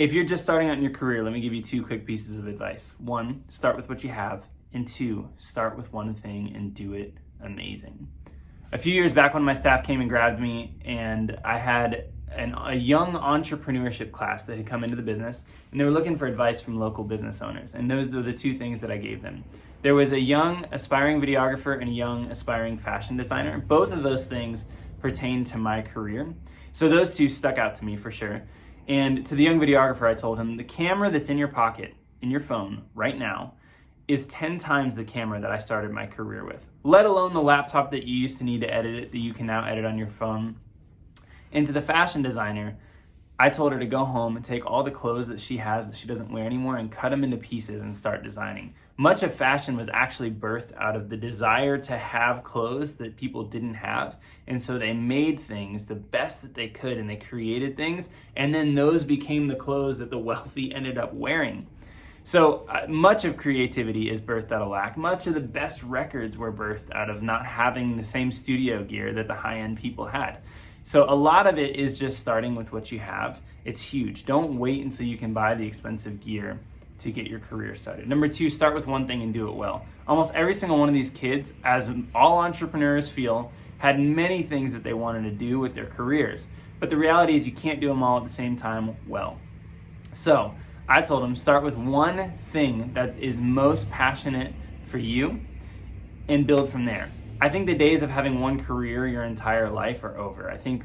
If you're just starting out in your career, let me give you two quick pieces of advice. One, start with what you have. And two, start with one thing and do it amazing. A few years back when my staff came and grabbed me, and I had a young entrepreneurship class that had come into the business, and they were looking for advice from local business owners. And those are the two things that I gave them. There was a young aspiring videographer and a young aspiring fashion designer. Both of those things pertain to my career. So those two stuck out to me for sure. And to the young videographer, I told him, the camera that's in your pocket, in your phone right now, is 10 times the camera that I started my career with, let alone the laptop that you used to need to edit it that you can now edit on your phone. And to the fashion designer, I told her to go home and take all the clothes that she has that she doesn't wear anymore and cut them into pieces and start designing. Much of fashion was actually birthed out of the desire to have clothes that people didn't have. And so they made things the best that they could, and they created things, and then those became the clothes that the wealthy ended up wearing. So much of creativity is birthed out of lack. Much of the best records were birthed out of not having the same studio gear that the high-end people had. So a lot of it is just starting with what you have. It's huge. Don't wait until you can buy the expensive gear to get your career started. Number two, start with one thing and do it well. Almost every single one of these kids, as all entrepreneurs feel, had many things that they wanted to do with their careers. But the reality is you can't do them all at the same time well. So I told them, start with one thing that is most passionate for you and build from there. I think the days of having one career your entire life are over. I think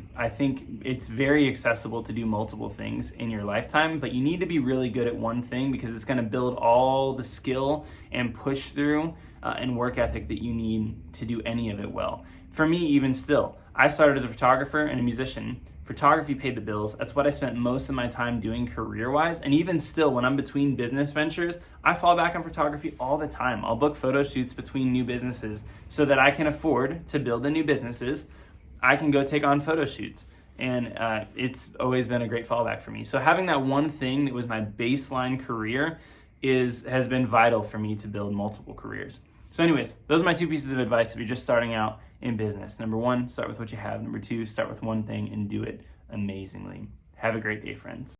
it's very accessible to do multiple things in your lifetime, but you need to be really good at one thing because it's going to build all the skill and push through and work ethic that you need to do any of it well. For me, even still, I started as a photographer and a musician. Photography paid the bills. That's what I spent most of my time doing career-wise. And even still, when I'm between business ventures, I fall back on photography all the time. I'll book photo shoots between new businesses so that I can afford to build the new businesses. I can go take on photo shoots. And it's always been a great fallback for me. So having that one thing that was my baseline career has been vital for me to build multiple careers. So anyways, those are my two pieces of advice if you're just starting out in business. Number one, start with what you have. Number two, start with one thing and do it amazingly. Have a great day, friends.